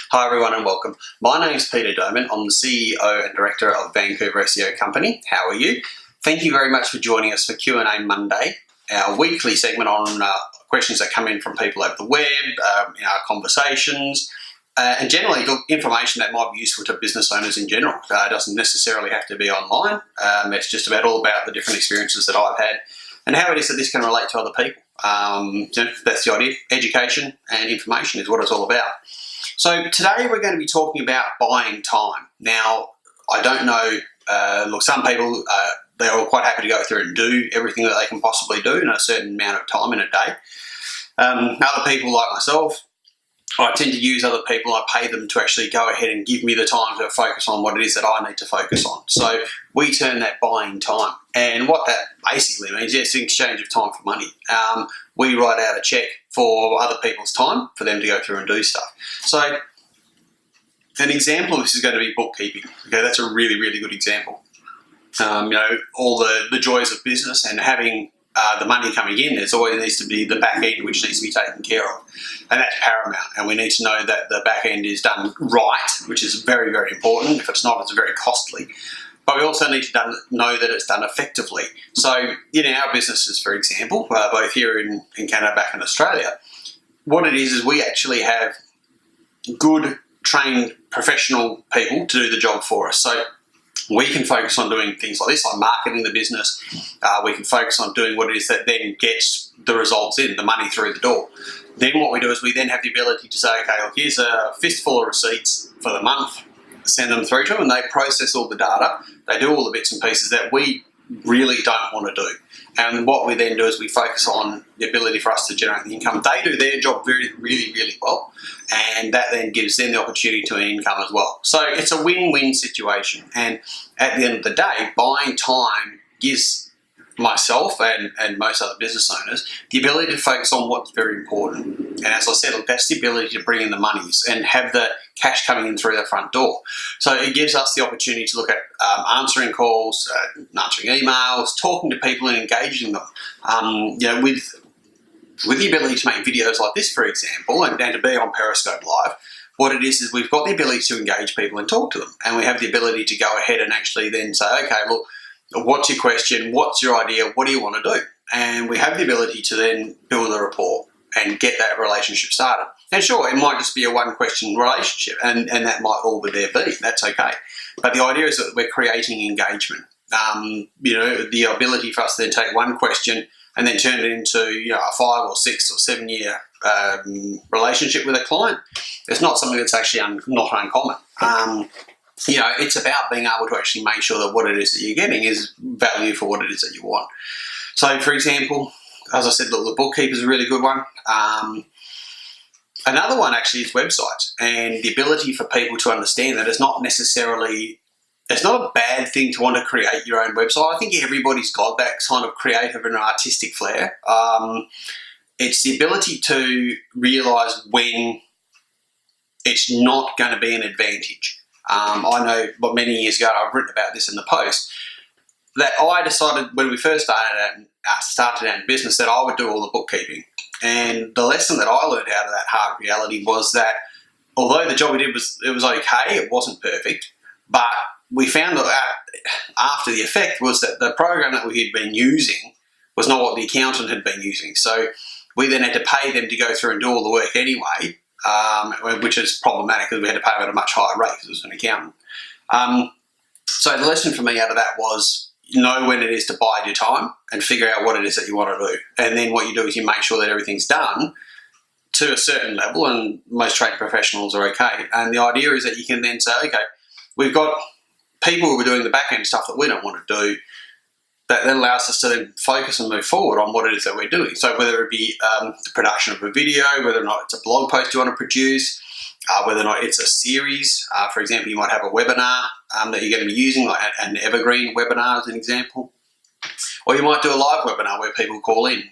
Hi everyone and welcome. My name is Peter Doman. I'm the CEO and Director of Vancouver SEO Company. How are you? Thank you very much for joining us for Q&A Monday, our weekly segment on questions that come in from people over the web, in our conversations, and generally information that might be useful to business owners in general. It doesn't necessarily have to be online. It's just all about the different experiences that I've had and how it is that this can relate to other people. That's the idea. Education and information is what it's all about. So today we're going to be talking about buying time. Now, I don't know, look, some people, they're all quite happy to go through and do everything that they can possibly do in a certain amount of time in a day. Other people like myself, I tend to use other people. I pay them to actually go ahead and give me the time to focus on what it is that I need to focus on. So we term that buying time. And what that basically means is an exchange of time for money. We write out a check for other people's time for them to go through and do stuff. So an example of this is going to be bookkeeping. Okay, that's a really, really good example. All the joys of business and having the money coming in, there's always needs to be the back end which needs to be taken care of. And that's paramount. And we need to know that the back end is done right, which is very, very important. If it's not, it's very costly. But we also need to know that it's done effectively. So in our businesses, for example, both here in Canada, back in Australia, what it is we actually have good, trained, professional people to do the job for us. So we can focus on doing things like this, like marketing the business. We can focus on doing what it is that then gets the results in, the money through the door. Then what we do is we then have the ability to say, okay, look, here's a fistful of receipts for the month, send them through to them, and they process all the data. They do all the bits and pieces that we really don't want to do. And what we then do is we focus on the ability for us to generate the income. They do their job really, really well, and that then gives them the opportunity to earn income as well. So it's a win-win situation. And at the end of the day, buying time gives myself and most other business owners the ability to focus on what's very important. And as I said, look, that's the ability to bring in the monies and have the cash coming in through the front door. So it gives us the opportunity to look at answering calls, answering emails, talking to people and engaging them. With the ability to make videos like this, for example, and to be on Periscope Live, what it is we've got the ability to engage people and talk to them. And we have the ability to go ahead and actually then say, okay, look, what's your question? What's your idea? What do you want to do? And we have the ability to then build a rapport and get that relationship started. And sure, it might just be a one-question relationship, and that might all there be. That's okay. But the idea is that we're creating engagement. The ability for us to then take one question and then turn it into a 5 or 6 or 7 year relationship with a client. It's not something that's actually not uncommon. It's about being able to actually make sure that what it is that you're getting is value for what it is that you want. So, for example, as I said, the bookkeeper is a really good one. Another one actually is websites, and the ability for people to understand that it's not a bad thing to want to create your own website. I think everybody's got that kind of creative and artistic flair. It's the ability to realise when it's not going to be an advantage. I know, but many years ago, I've written about this in the post, that I decided when we first started out in business that I would do all the bookkeeping. And the lesson that I learned out of that hard reality was that although the job we did was okay, it wasn't perfect, but we found that after the effect was that the program that we had been using was not what the accountant had been using. So we then had to pay them to go through and do all the work anyway, which is problematic because we had to pay them at a much higher rate because it was an accountant. So the lesson for me out of that was know when it is to buy your time and figure out what it is that you want to do. And then what you do is you make sure that everything's done to a certain level, and most trained professionals are okay. And the idea is that you can then say, okay, we've got people who are doing the back end stuff that we don't want to do, that then allows us to then focus and move forward on what it is that we're doing. So whether it be the production of a video, whether or not it's a blog post you want to produce, whether or not it's a series. For example, you might have a webinar that you're going to be using, like an evergreen webinar as an example. Or you might do a live webinar where people call in.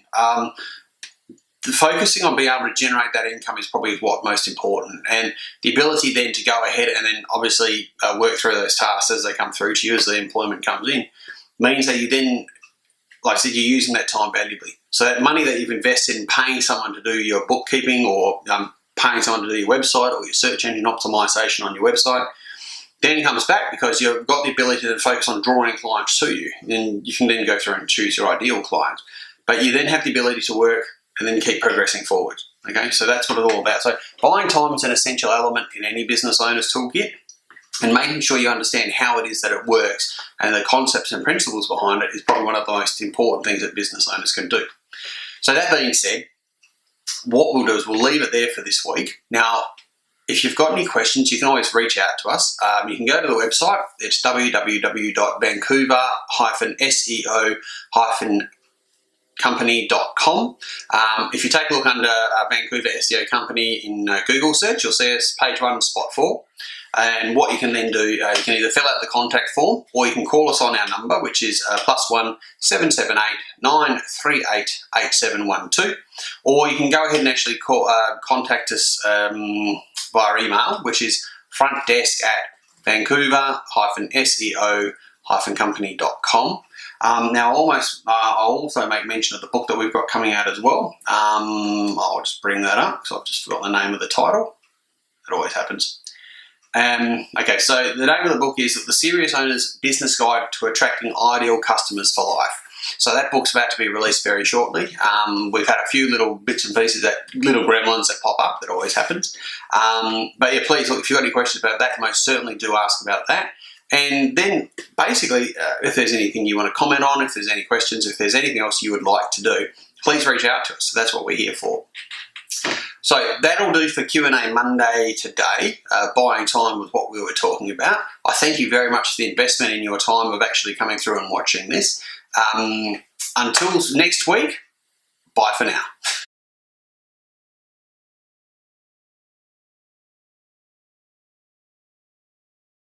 Focusing on being able to generate that income is probably what most important, and the ability then to go ahead and then obviously work through those tasks as they come through to you as the employment comes in means that you then, like I said, you're using that time valuably. So that money that you've invested in paying someone to do your bookkeeping or paying someone to do your website or your search engine optimization on your website. Then he comes back because you've got the ability to focus on drawing clients to you. Then you can then go through and choose your ideal client. But you then have the ability to work and then keep progressing forward. Okay, so that's what it's all about. So buying time is an essential element in any business owner's toolkit, and making sure you understand how it is that it works and the concepts and principles behind it is probably one of the most important things that business owners can do. So that being said, what we'll do is we'll leave it there for this week. Now, if you've got any questions, you can always reach out to us. You can go to the website. It's www.vancouver-seo-company.com. If you take a look under Vancouver SEO Company in Google search, you'll see us page 1, spot 4. And what you can then do, you can either fill out the contact form or you can call us on our number, which is +1 778 938 8712. Or you can go ahead and actually contact us via email, which is frontdesk@vancouver-seo-company.com. Now, I'll also make mention of the book that we've got coming out as well. I'll just bring that up because I've just forgotten the name of the title. It always happens. Okay, so the name of the book is The Serious Owner's Business Guide to Attracting Ideal Customers for Life. So that book's about to be released very shortly. We've had a few little bits and pieces, little gremlins that pop up. That always happens. But yeah, please, look, if you've got any questions about that, most certainly do ask about that. And then basically, if there's anything you want to comment on, if there's any questions, if there's anything else you would like to do, please reach out to us. So that's what we're here for. So that'll do for Q&A Monday today, buying time with what we were talking about. I thank you very much for the investment in your time of actually coming through and watching this. Until next week, bye for now.